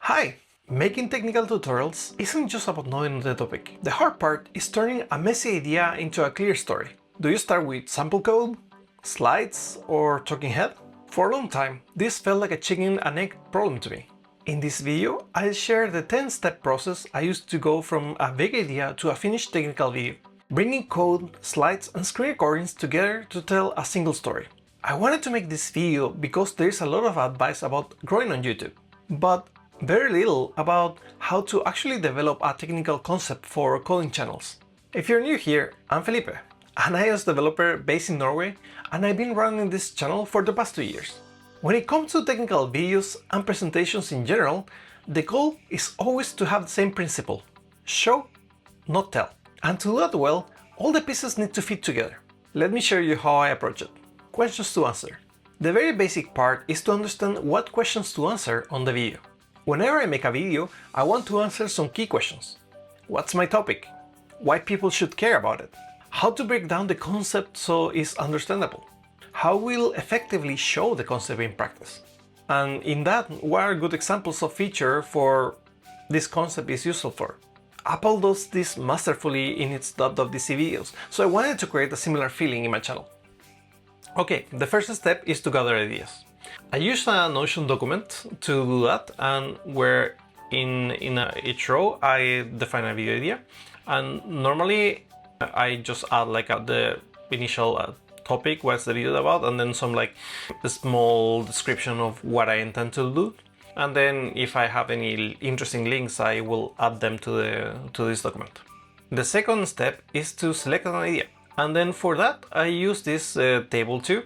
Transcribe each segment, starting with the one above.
Hi! Making technical tutorials isn't just about knowing the topic. The hard part is turning a messy idea into a clear story. Do you start with sample code, slides, or talking head? For a long time, this felt like a chicken and egg problem to me. In this video, I'll share the 10-step process I used to go from a vague idea to a finished technical video, bringing code, slides, and screen recordings together to tell a single story. I wanted to make this video because there's a lot of advice about growing on YouTube, but very little about how to actually develop a technical concept for coding channels. If you're new here, I'm Felipe, an iOS developer based in Norway, and I've been running this channel for the past 2 years. When it comes to technical videos and presentations in general, the goal is always to have the same principle: show, not tell. And to do that well, all the pieces need to fit together. Let me show you how I approach it. Questions to answer. The very basic part is to understand what questions to answer on the video. Whenever I make a video, I want to answer some key questions. What's my topic? Why people should care about it? How to break down the concept so it's understandable? How we'll effectively show the concept in practice? And in that, what are good examples of feature for this concept is useful for? Apple does this masterfully in its .wtc videos, so I wanted to create a similar feeling in my channel. Okay, the first step is to gather ideas. I use a Notion document to do that, and where in each row I define a video idea, and normally I just add like the initial topic, what's the video about, and then some like a small description of what I intend to do, and then if I have any interesting links I will add them to this document. The second step is to select an idea, and then for that I use this table too,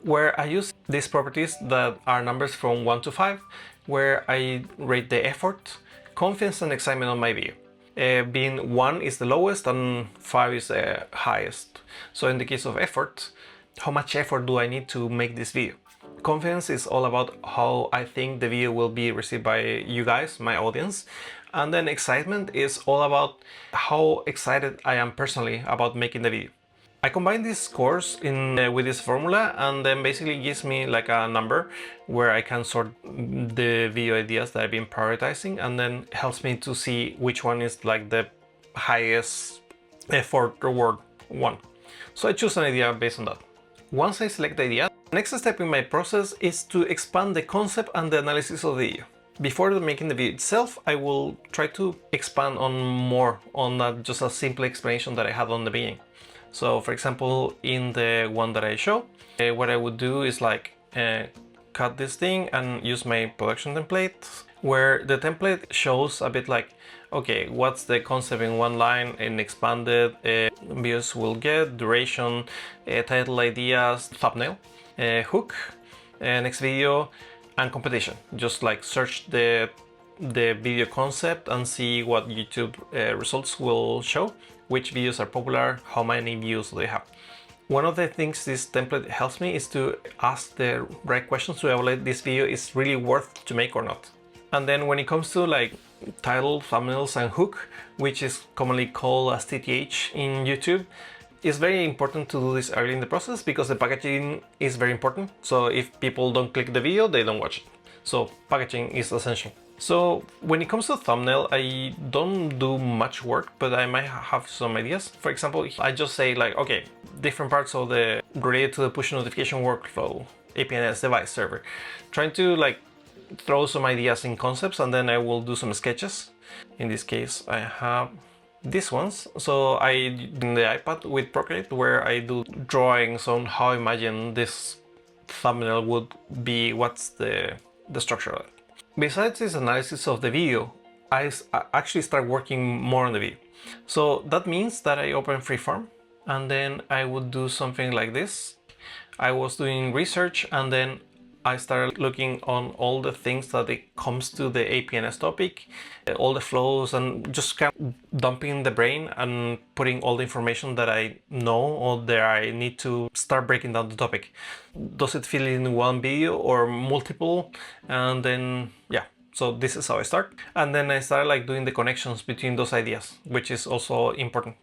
where I use these properties that are numbers from 1 to 5, where I rate the effort, confidence and excitement on my video. Being 1 is the lowest and 5 is the highest. So in the case of effort, how much effort do I need to make this video? Confidence is all about how I think the video will be received by you guys, my audience. And then excitement is all about how excited I am personally about making the video. I combine these scores with this formula, and then basically gives me like a number where I can sort the video ideas that I've been prioritizing, and then helps me to see which one is like the highest effort reward one. So I choose an idea based on that. Once I select the idea, the next step in my process is to expand the concept and the analysis of the video. Before making the video itself, I will try to expand on more on that just a simple explanation that I had on the beginning. So for example, in the one that I show, what I would do is like cut this thing and use my production template, where the template shows a bit like, okay, what's the concept in one line, and expanded views will get, duration, title ideas, thumbnail, hook, next video, and competition. Just like search the video concept and see what YouTube results will show, which videos are popular, how many views they have. One of the things this template helps me is to ask the right questions to evaluate this video is really worth to make or not. And then when it comes to like title, thumbnails and hook, which is commonly called as TTH in YouTube, it's very important to do this early in the process because the packaging is very important. So if people don't click the video, they don't watch it. So packaging is essential. So when it comes to thumbnail, I don't do much work, but I might have some ideas. For example, I just say like, okay, different parts of the related to the push notification workflow, APNS device server, trying to like throw some ideas in concepts, and then I will do some sketches. In this case, I have these ones. So I in the iPad with Procreate, where I do drawings on how I imagine this thumbnail would be, what's the structure of it. Besides this analysis of the video, I actually start working more on the video. So that means that I open Freeform, and then I would do something like this. I was doing research, and then I started looking on all the things that it comes to the APNS topic, all the flows, and just kind of dumping the brain and putting all the information that I know or that I need to start breaking down the topic. Does it fit in one video or multiple? And then, yeah. So this is how I start. And then I started like doing the connections between those ideas, which is also important.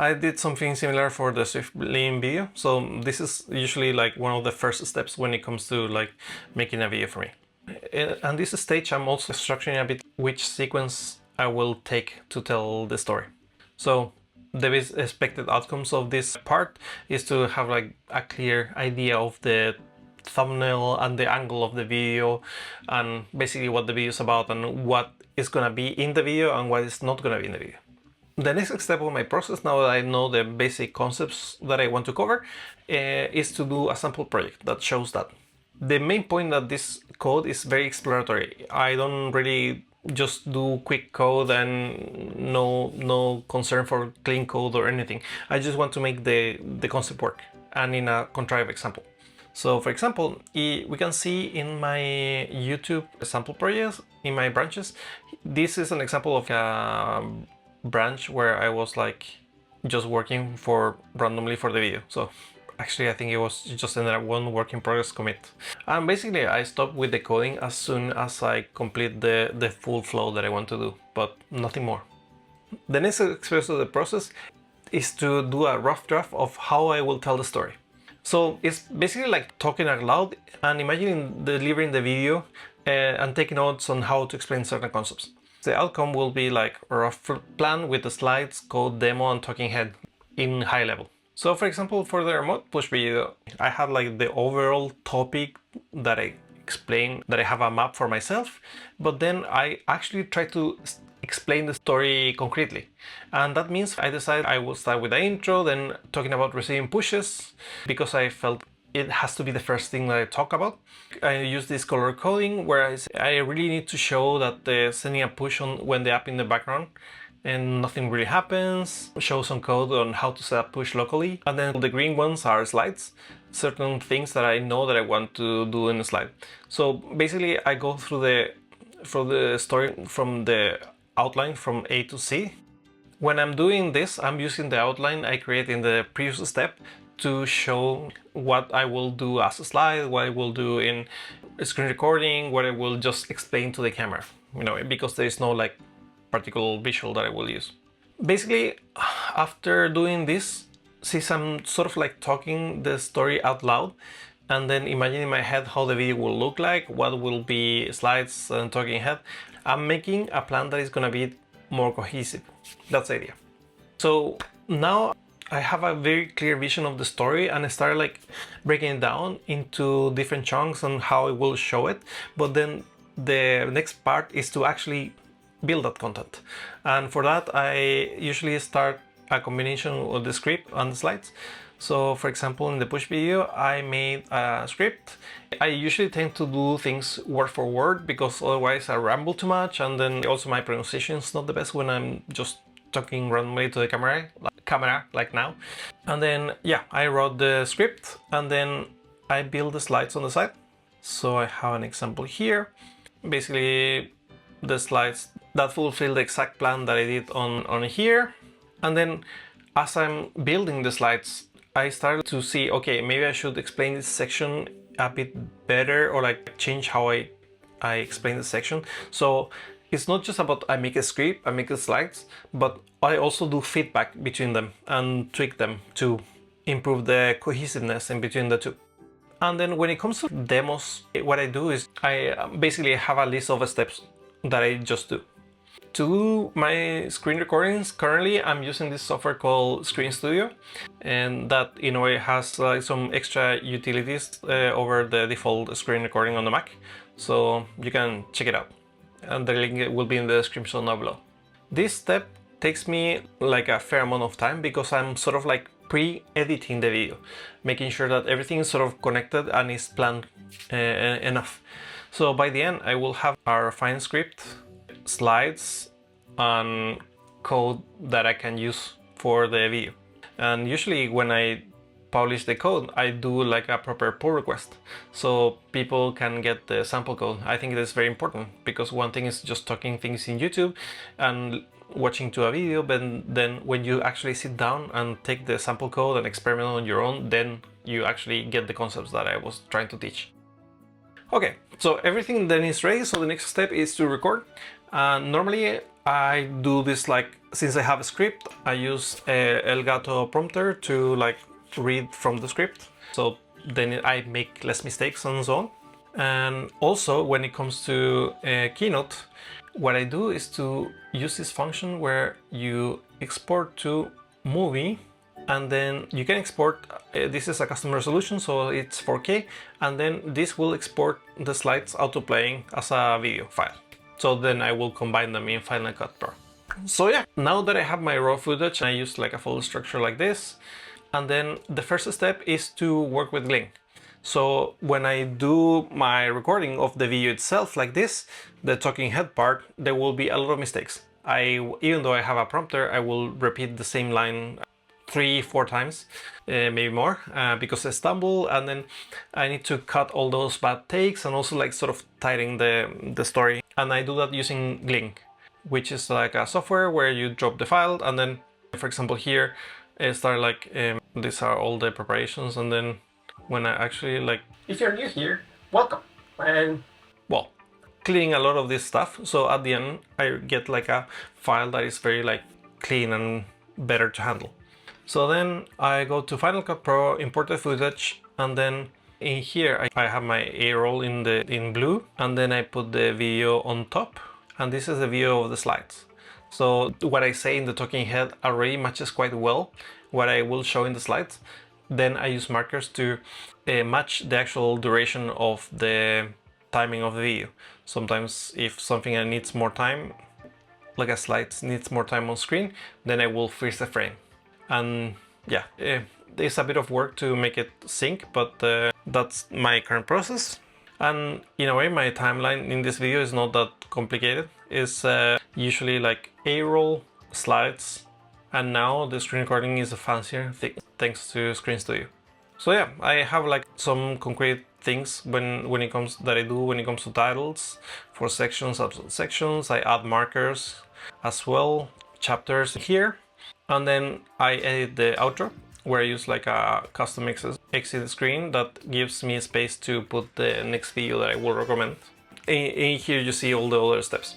I did something similar for the SwiftLean video. So this is usually like one of the first steps when it comes to like making a video for me. At this stage, I'm also structuring a bit which sequence I will take to tell the story. So the expected outcomes of this part is to have like a clear idea of the thumbnail and the angle of the video, and basically what the video is about and what is gonna be in the video and what is not gonna be in the video. The next step of my process, now that I know the basic concepts that I want to cover, is to do a sample project that shows that. The main point that this code is very exploratory. I don't really just do quick code and no concern for clean code or anything. I just want to make the concept work, and in a contrived example. So for example, we can see in my YouTube sample projects, in my branches, this is an example of a branch where I was like just working for randomly for the video. So actually I think it was just one work in progress commit. And basically I stopped with the coding as soon as I complete the full flow that I want to do, but nothing more. The next phase of the process is to do a rough draft of how I will tell the story. So it's basically like talking out loud and imagining delivering the video and taking notes on how to explain certain concepts. The outcome will be like a rough plan with the slides, code, demo, and talking head in high level. So for example, for the remote push video, I had like the overall topic that I explained, that I have a map for myself, but then I actually try to explain the story concretely. And that means I decided I will start with the intro, then talking about receiving pushes, because I felt it has to be the first thing that I talk about. I use this color coding where I really need to show that sending a push on when the app in the background and nothing really happens. Show some code on how to set up push locally. And then the green ones are slides, certain things that I know that I want to do in a slide. So basically I go through the story from the outline from A to Z. When I'm doing this, I'm using the outline I created in the previous step to show what I will do as a slide, what I will do in screen recording, what I will just explain to the camera, because there is no like particular visual that I will use. Basically, after doing this, since I'm sort of like talking the story out loud and then imagining in my head how the video will look like, what will be slides and talking head, I'm making a plan that is gonna be more cohesive. That's the idea. So now I have a very clear vision of the story and I started like breaking it down into different chunks and how I will show it. But then the next part is to actually build that content. And for that, I usually start a combination of the script and the slides. So for example, in the push video, I made a script. I usually tend to do things word for word because otherwise I ramble too much. And then also my pronunciation is not the best when I'm just talking randomly to the camera like now. And then yeah, I wrote the script and then I build the slides on the side. So I have an example here. Basically the slides that fulfill the exact plan that I did on here. And then as I'm building the slides, I started to see, okay, maybe I should explain this section a bit better or like change how I explain the section. So it's not just about I make a script, I make the slides, but I also do feedback between them and tweak them to improve the cohesiveness in between the two. And then when it comes to demos, what I do is I basically have a list of steps that I just do. To do my screen recordings, currently I'm using this software called Screen Studio, and that in a way has like some extra utilities over the default screen recording on the Mac. So you can check it out. And the link will be in the description down below. This step takes me like a fair amount of time because I'm sort of like pre-editing the video, making sure that everything is sort of connected and is planned enough. So by the end, I will have a refined script, slides, and code that I can use for the video. And usually when I publish the code, I do like a proper pull request so people can get the sample code. I think it is very important because one thing is just talking things in YouTube and watching to a video, but then when you actually sit down and take the sample code and experiment on your own, then you actually get the concepts that I was trying to teach. Okay, so everything then is ready, so the next step is to record. Normally I do this like, since I have a script, I use Elgato prompter to like read from the script, so then I make less mistakes and so on. And also when it comes to Keynote, what I do is to use this function where you export to movie, and then you can export, this is a custom resolution, so it's 4K, and then this will export the slides auto playing as a video file. So then I will combine them in Final Cut Pro. So yeah, now that I have my raw footage, I use like a folder structure like this, and then the first step is to work with Gling. So when I do my recording of the video itself like this, the talking head part, there will be a lot of mistakes. Even though I have a prompter, I will repeat the same line 3-4 times, maybe more, because I stumble, and then I need to cut all those bad takes and also like sort of tidying the story. And I do that using Gling, which is like a software where you drop the file, and then, for example, here, start like, these are all the preparations, and then when I actually like, if you're new here, welcome, and well, cleaning a lot of this stuff. So at the end, I get like a file that is very like clean and better to handle. So then I go to Final Cut Pro, import the footage, and then in here I have my A roll in blue, and then I put the video on top, and this is the view of the slides. So what I say in the talking head already matches quite well what I will show in the slides. Then I use markers to match the actual duration of the timing of the video. Sometimes if something needs more time, like a slide needs more time on screen, then I will freeze the frame. And yeah, there's a bit of work to make it sync, but that's my current process. And in a way, my timeline in this video is not that complicated. It's usually like A-roll, slides, and now the screen recording is a fancier thing thanks to Screen Studio. So yeah, I have like some concrete things when it comes that I do when it comes to titles for sections, episode sections. I add markers as well, chapters here, and then I edit the outro where I use like a custom exit screen that gives me space to put the next video that I will recommend. In here you see all the other steps.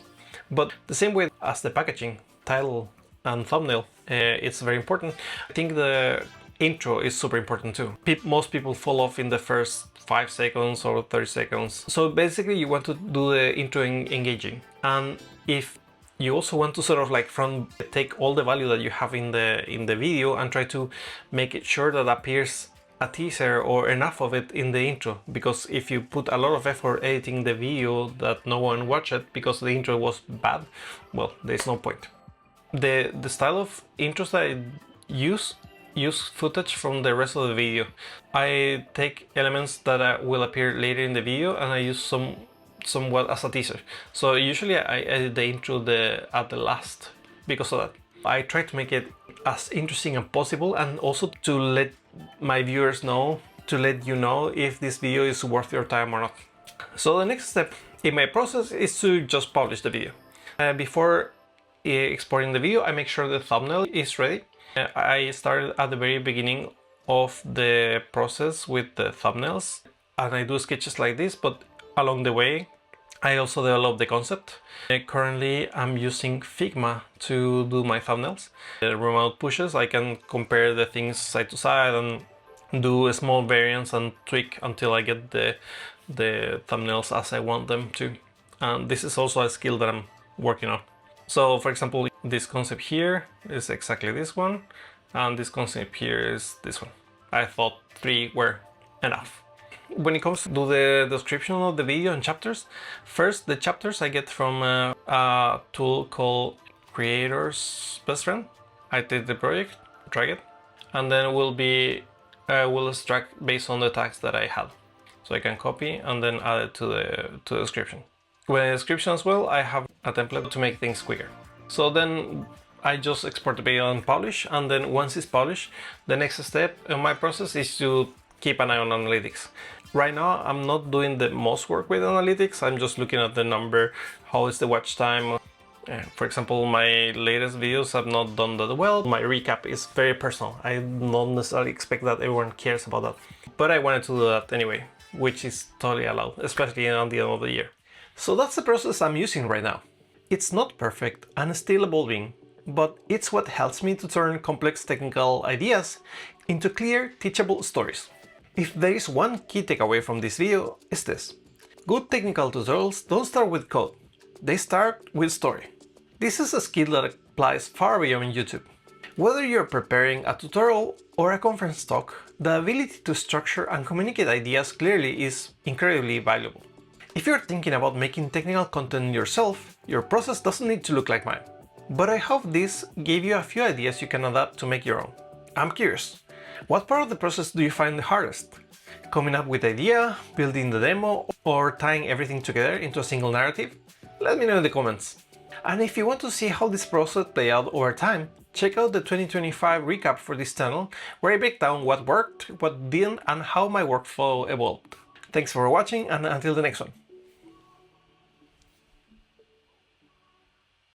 But the same way as the packaging, title and thumbnail, it's very important. I think the intro is super important too. Most people fall off in the first 5 seconds or 30 seconds. So basically you want to do the intro engaging. And if you also want to sort of like take all the value that you have in the video and try to make it sure that appears a teaser or enough of it in the intro, because if you put a lot of effort editing the video that no one watched it because the intro was bad, well, there's no point. The style of intros that I use footage from the rest of the video. I take elements that will appear later in the video and I use somewhat as a teaser. So usually I edit the intro at the last because of that. I try to make it as interesting as possible, and also to let my viewers know, to let you know if this video is worth your time or not. So the next step in my process is to just publish the video. Before exporting the video, I make sure the thumbnail is ready. I started at the very beginning of the process with the thumbnails, and I do sketches like this, but along the way I also developed the concept. Currently I'm using Figma to do my thumbnails. The remote pushes, I can compare the things side to side and do small variants and tweak until I get the thumbnails as I want them to. And this is also a skill that I'm working on. So for example, this concept here is exactly this one, and this concept here is this one. I thought 3 were enough. When it comes to the description of the video and chapters, first the chapters I get from a tool called Creator's Best Friend. I take the project, drag it, and then will extract based on the tags that I have. So I can copy and then add it to the description. With the description as well, I have a template to make things quicker. So then I just export the video and publish, and then once it's published, the next step in my process is to keep an eye on analytics. Right now, I'm not doing the most work with analytics. I'm just looking at the number, how is the watch time. For example, my latest videos have not done that well. My recap is very personal. I don't necessarily expect that everyone cares about that. But I wanted to do that anyway, which is totally allowed, especially at the end of the year. So that's the process I'm using right now. It's not perfect and still evolving, but it's what helps me to turn complex technical ideas into clear, teachable stories. If there is one key takeaway from this video, it's this. Good technical tutorials don't start with code, they start with story. This is a skill that applies far beyond YouTube. Whether you're preparing a tutorial or a conference talk, the ability to structure and communicate ideas clearly is incredibly valuable. If you're thinking about making technical content yourself, your process doesn't need to look like mine. But I hope this gave you a few ideas you can adapt to make your own. I'm curious, what part of the process do you find the hardest? Coming up with the idea, building the demo, or tying everything together into a single narrative? Let me know in the comments. And if you want to see how this process plays out over time, check out the 2025 recap for this channel, where I break down what worked, what didn't, and how my workflow evolved. Thanks for watching, and until the next one.